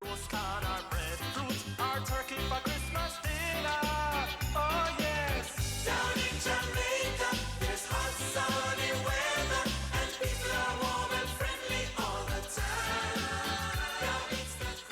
Postcard or breadfruit or turkey for Christmas dinner. Oh yes. Down in Jamaica, there's hot sunny weather and people are warm and friendly all the time.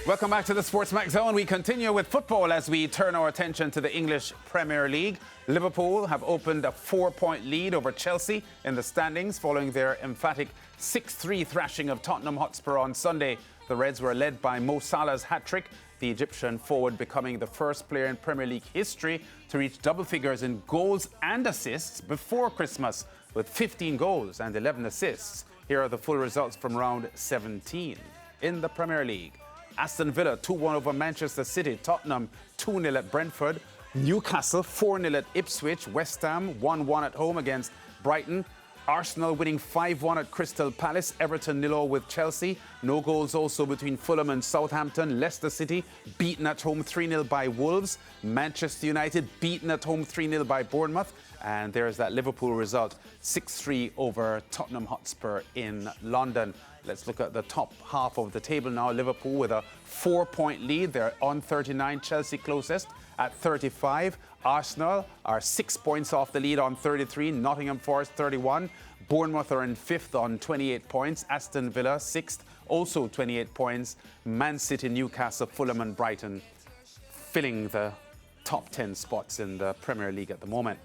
Welcome back to the SportsMax Zone. We continue with football as we turn our attention to the English Premier League. Liverpool have opened a 4-point lead over Chelsea in the standings following their emphatic 6-3 thrashing of Tottenham Hotspur on Sunday. The Reds were led by Mo Salah's hat-trick, the Egyptian forward becoming the first player in Premier League history to reach double figures in goals and assists before Christmas, with 15 goals and 11 assists. Here are the full results from round 17. In the Premier League, Aston Villa 2-1 over Manchester City, Tottenham 2-0 at Brentford, Newcastle 4-0 at Ipswich, West Ham 1-1 at home against Brighton, Arsenal winning 5-1 at Crystal Palace, Everton 0-0 with Chelsea. No goals also between Fulham and Southampton. Leicester City beaten at home 3-0 by Wolves. Manchester United beaten at home 3-0 by Bournemouth. And there's that Liverpool result, 6-3 over Tottenham Hotspur in London. Let's look at the top half of the table now. Liverpool with a 4-point lead. They're on 39, Chelsea closest at 35. Arsenal are 6 points off the lead on 33. Nottingham Forest 31. Bournemouth are in 5th on 28 points. Aston Villa 6th, also 28 points. Man City, Newcastle, Fulham and Brighton filling the top 10 spots in the Premier League at the moment.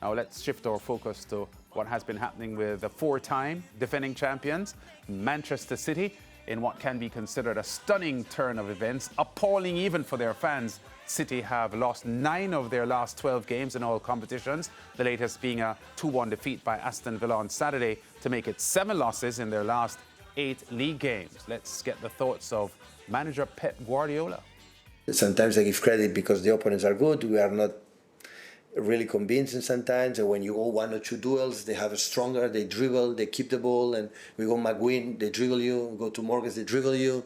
Now let's shift our focus to what has been happening with the 4-time defending champions, Manchester City, in what can be considered a stunning turn of events, appalling even for their fans. City have lost 9 of their last 12 games in all competitions, the latest being a 2-1 defeat by Aston Villa on Saturday to make it 7 losses in their last 8 league games. Let's get the thoughts of manager Pep Guardiola. Sometimes I give credit because the opponents are good. We are not really convincing sometimes, and when you go 1 or 2 duels, they have a stronger, they dribble, they keep the ball, and we go McGuinn, they dribble you, we go to Morgan, they dribble you,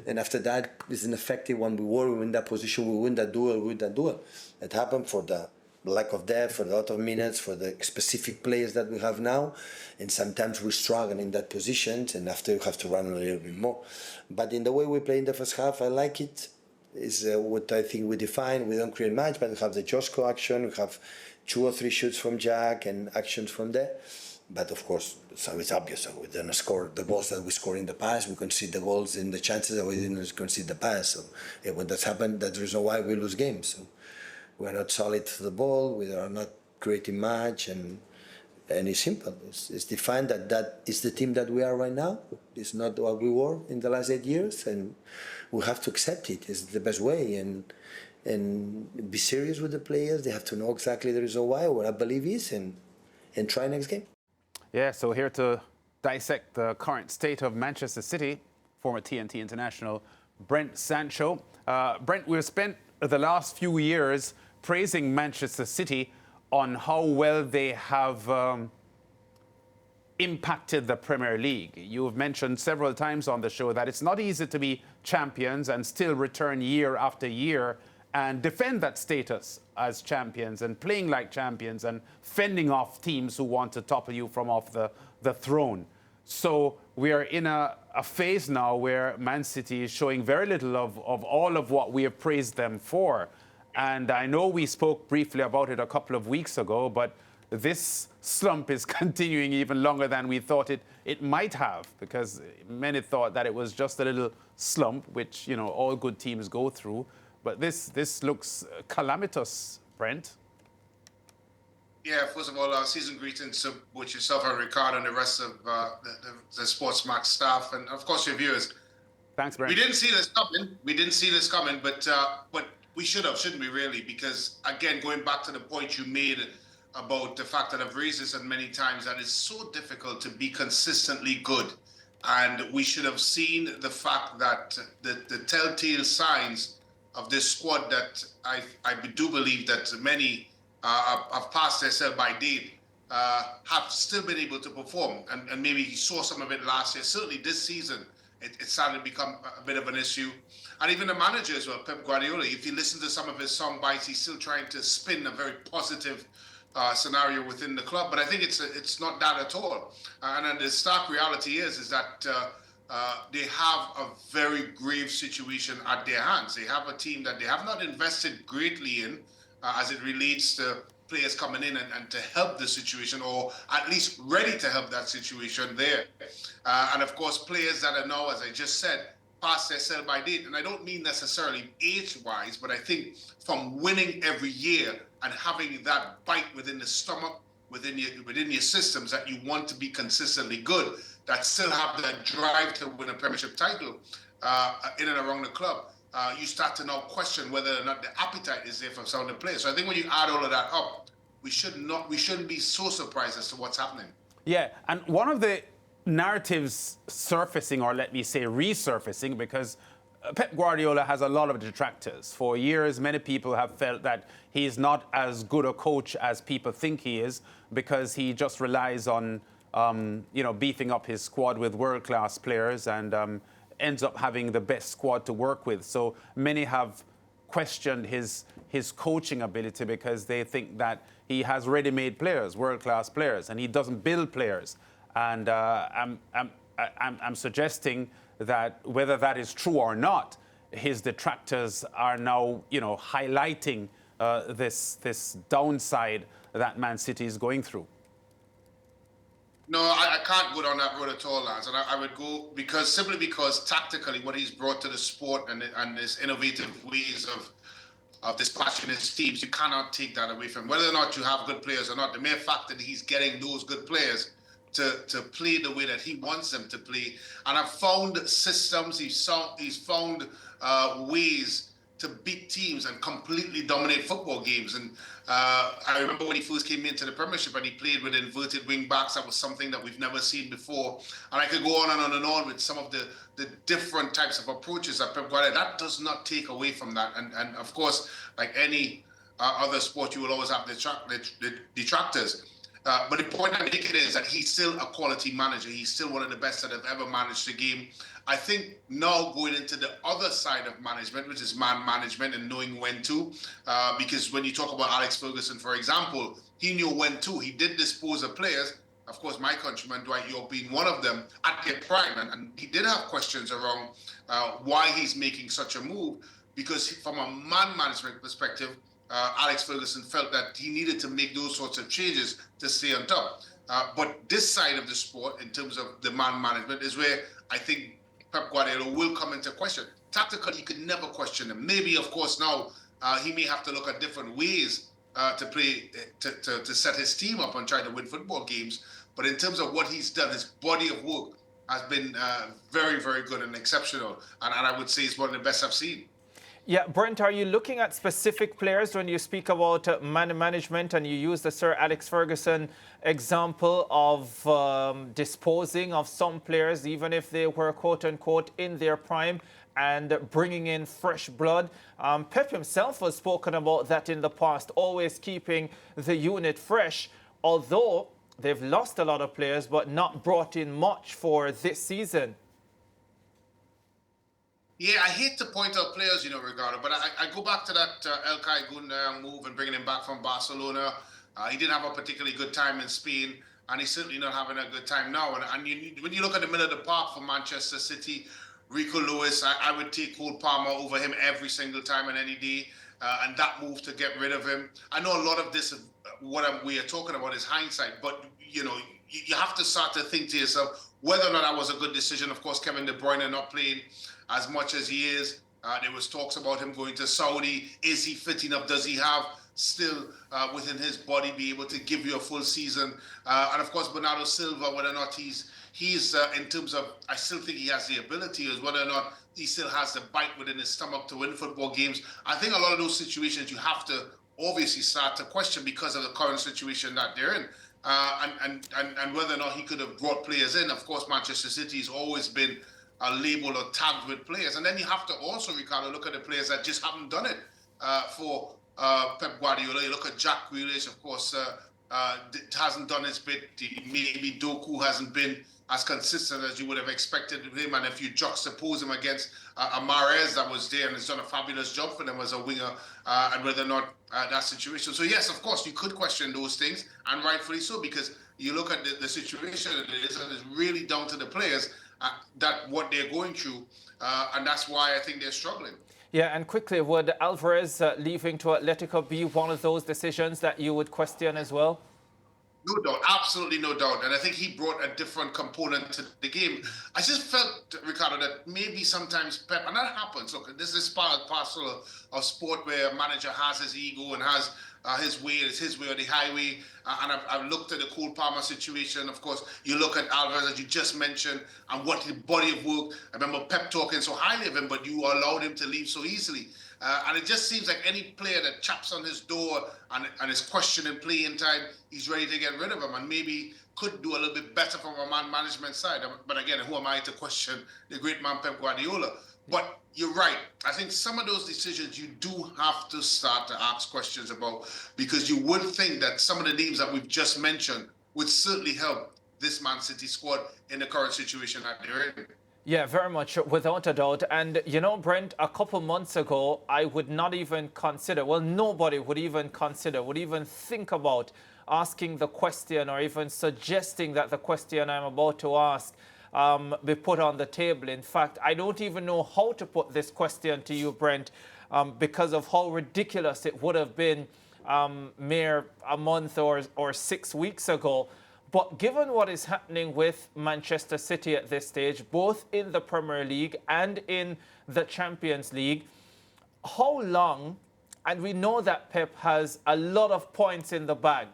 and after that, it's ineffective. When we win that position, we win that duel. It happened for the lack of depth, for a lot of minutes, for the specific players that we have now, and sometimes we struggle in that position, and after you have to run a little bit more. But in the way we play in the first half, I like it. Is what I think we define. We don't create much, but we have the Josko action, we have 2 or 3 shoots from Jack and actions from there. But of course, so it's obvious. So we didn't score the goals that we scored in the past. We concede the goals in the chances that we didn't concede the pass. So when that's happened, that's the reason why we lose games. So we are not solid for the ball. We are not creating much, and it's simple. It's defined that is the team that we are right now. It's not what we were in the last 8 years, and we have to accept it. It's the best way, and be serious with the players. They have to know exactly the reason why, what I believe is, and try next game. Yeah, so here to dissect the current state of Manchester City, former TNT international Brent Sancho. Brent, we've spent the last few years praising Manchester City on how well they have impacted the Premier League. You've mentioned several times on the show that it's not easy to be champions and still return year after year and defend that status as champions and playing like champions and fending off teams who want to topple you from off the throne. So we are in a phase now where Man City is showing very little of all of what we have praised them for. And I know we spoke briefly about it a couple of weeks ago, but this slump is continuing even longer than we thought it might have, because many thought that it was just a little slump, which, you know, all good teams go through. But this looks calamitous, Brent. Yeah, first of all, season greetings to both yourself and Ricardo and the rest of the SportsMax staff, and of course your viewers. Thanks, Brent. We didn't see this coming, but we should have, shouldn't we, really? Because, again, going back to the point you made about the fact that I've raised this many times, that it's so difficult to be consistently good. And we should have seen the fact that the telltale signs of this squad that I do believe that many have passed their sell-by date have still been able to perform. And maybe you saw some of it last year. Certainly this season, it started to become a bit of an issue. And even the manager as well, Pep Guardiola, if you listen to some of his song bites, he's still trying to spin a very positive scenario within the club. But I think it's not that at all. And then the stark reality is that they have a very grave situation at their hands. They have a team that they have not invested greatly in as it relates to players coming in and to help the situation, or at least ready to help that situation there. And of course, players that are now, as I just said, past their sell by date. And I don't mean necessarily age-wise, but I think from winning every year and having that bite within the stomach, within your systems, that you want to be consistently good, that still have that drive to win a Premiership title in and around the club. You start to now question whether or not the appetite is there for some of the players. So I think when you add all of that up, we shouldn't be so surprised as to what's happening. Yeah, and one of the narratives surfacing, or let me say resurfacing, because Pep Guardiola has a lot of detractors. For years, many people have felt that he is not as good a coach as people think he is, because he just relies on beefing up his squad with world-class players and ends up having the best squad to work with. So many have questioned his coaching ability because they think that he has ready-made players, world-class players, and he doesn't build players. And I'm suggesting that whether that is true or not, his detractors are now, highlighting this downside that Man City is going through. No, I can't go down that road at all, Lance. And I would go simply because tactically what he's brought to the sport and his innovative ways of dispatching his teams, you cannot take that away from him. Whether or not you have good players or not, the mere fact that he's getting those good players to play the way that he wants them to play. And I've found systems, he's found ways to beat teams and completely dominate football games. And I remember when he first came into the Premiership and he played with inverted wing backs. That was something that we've never seen before. And I could go on and on and on with some of the different types of approaches that Pep Guardiola. That does not take away from that. And of course, like any other sport, you will always have the detractors. But the point I'm making is that he's still a quality manager. He's still one of the best that have ever managed the game. I think now going into the other side of management, which is man management and knowing when to, because when you talk about Alex Ferguson, for example, he knew when to. He did dispose of players. Of course, my countryman, Dwight York, being one of them, at their prime. And he did have questions around why he's making such a move, because from a man management perspective, Alex Ferguson felt that he needed to make those sorts of changes to stay on top. But this side of the sport, in terms of the man management, is where I think Pep Guardiola will come into question. Tactically, you could never question him. Maybe, of course, now he may have to look at different ways to play, to set his team up and try to win football games. But in terms of what he's done, his body of work has been very, very good and exceptional. And I would say it's one of the best I've seen. Yeah, Brent, are you looking at specific players when you speak about man management, and you use the Sir Alex Ferguson example of disposing of some players, even if they were quote-unquote in their prime, and bringing in fresh blood? Pep himself has spoken about that in the past, always keeping the unit fresh, although they've lost a lot of players but not brought in much for this season. Yeah, I hate to point out players, Ricardo, but I go back to that Ilkay Gundogan move and bringing him back from Barcelona. He didn't have a particularly good time in Spain, and he's certainly not having a good time now. And when you look at the middle of the park for Manchester City, Rico Lewis, I would take Cole Palmer over him every single time and any day. And that move to get rid of him. I know a lot of this, we are talking about is hindsight, but you have to start to think to yourself whether or not that was a good decision. Of course, Kevin De Bruyne not playing as much as he is. There was talks about him going to Saudi. Is he fit enough? Does he have still within his body be able to give you a full season? And of course, Bernardo Silva, whether or not he's in terms of, I still think he has the ability, is whether or not he still has the bite within his stomach to win football games. I think a lot of those situations you have to obviously start to question because of the current situation that they're in. And whether or not he could have brought players in. Of course, Manchester City has always been labeled or tagged with players. And then you have to also, Ricardo, look at the players that just haven't done it for Pep Guardiola. You look at Jack Grealish, of course, hasn't done his bit. Maybe Doku hasn't been as consistent as you would have expected of him. And if you juxtapose him against Mahrez that was there and has done a fabulous job for them as a winger, and whether or not that situation. So yes, of course, you could question those things, and rightfully so, because you look at the situation it is, and it's really down to the players. that what they're going through, and that's why I think they're struggling. Yeah, and quickly, would Alvarez leaving to Atletico be one of those decisions that you would question as well? No doubt, absolutely no doubt. And I think he brought a different component to the game. I just felt, Ricardo, that maybe sometimes Pep, and that happens. Look, this is part and parcel of sport where a manager has his ego and has his way, it's his way or the highway. And I've looked at the Cole Palmer situation. Of course, you look at Alvarez, as you just mentioned, and what his body of work. I remember Pep talking so highly of him, but you allowed him to leave so easily. And it just seems like any player that chaps on his door and is questioning playing time, he's ready to get rid of him, and maybe could do a little bit better from a man management side. But again, who am I to question the great man Pep Guardiola? But you're right. I think some of those decisions you do have to start to ask questions about, because you would think that some of the names that we've just mentioned would certainly help this Man City squad in the current situation that they're in. Yeah, very much, without a doubt. And, you know, Brent, a couple months ago, I would not even consider, well, nobody would even consider, would even think about asking the question or even suggesting that the question I'm about to ask be put on the table. In fact, I don't even know how to put this question to you, Brent, because of how ridiculous it would have been mere a month or 6 weeks ago. But given what is happening with Manchester City at this stage, both in the Premier League and in the Champions League, how long, and we know that Pep has a lot of points in the bag,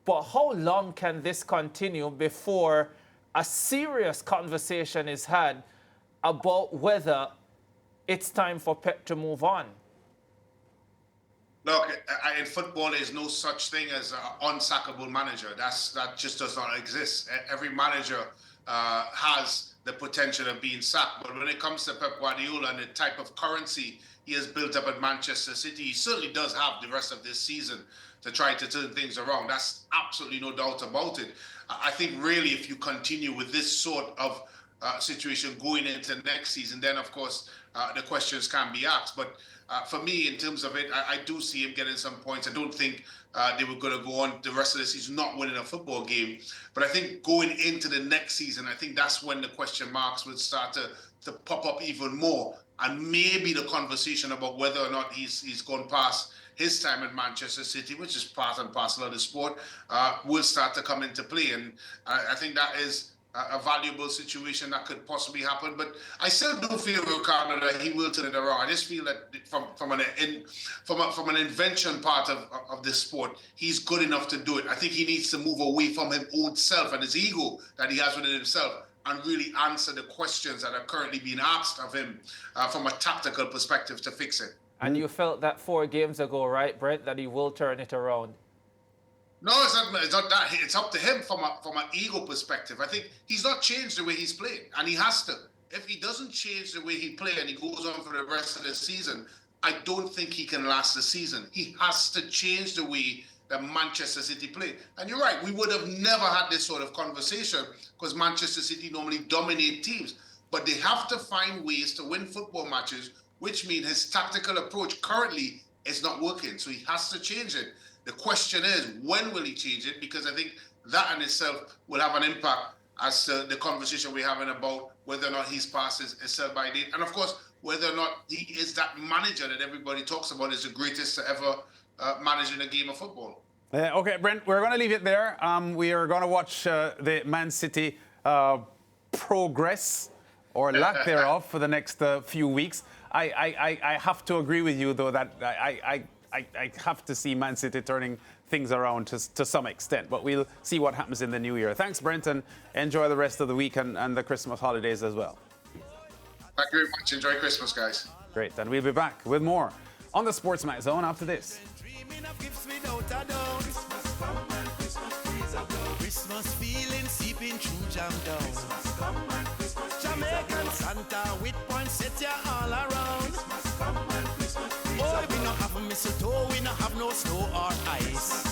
but how long can this continue before a serious conversation is had about whether it's time for Pep to move on? Look, in football, there's no such thing as an unsackable manager. That just does not exist. Every manager has the potential of being sacked. But when it comes to Pep Guardiola and the type of currency he has built up at Manchester City, he certainly does have the rest of this season to try to turn things around. That's absolutely no doubt about it. I think really if you continue with this sort of situation going into next season, then of course the questions can be asked. But for me, in terms of it, I do see him getting some points. I don't think they were going to go on the rest of the season not winning a football game. But I think going into the next season, I think that's when the question marks would start to pop up even more. And maybe the conversation about whether or not he's gone past his time at Manchester City, which is part and parcel of the sport, will start to come into play. And I think that is a valuable situation that could possibly happen. But I still do feel, Ricardo, that he will turn it around. I just feel that from an invention part of this sport, he's good enough to do it. I think he needs to move away from his own self and his ego that he has within himself and really answer the questions that are currently being asked of him from a tactical perspective to fix it. And you felt that 4 games ago, right, Brent, that he will turn it around? No, it's not that. It's up to him from an ego perspective. I think he's not changed the way he's playing, and he has to. If he doesn't change the way he plays and he goes on for the rest of the season, I don't think he can last the season. He has to change the way that Manchester City play. And you're right, we would have never had this sort of conversation because Manchester City normally dominate teams. But they have to find ways to win football matches, which means his tactical approach currently is not working. So he has to change it. The question is, when will he change it? Because I think that in itself will have an impact as to the conversation we're having about whether or not he's past his sell-by date. And of course, whether or not he is that manager that everybody talks about is the greatest to ever manage in a game of football. Okay, Brent, we're going to leave it there. We are going to watch the Man City progress or lack thereof for the next few weeks. I have to agree with you, though, that I have to see Man City turning things around to some extent. But we'll see what happens in the new year. Thanks, Brent, and enjoy the rest of the week and the Christmas holidays as well. Thank you very much. Enjoy Christmas, guys. Great, and we'll be back with more on the SportsMax Zone after this. Christmas feeling seeping through jam down. Jamaican Santa with poinsettia all around. Oh, we no have mistletoe, we no have no snow or ice.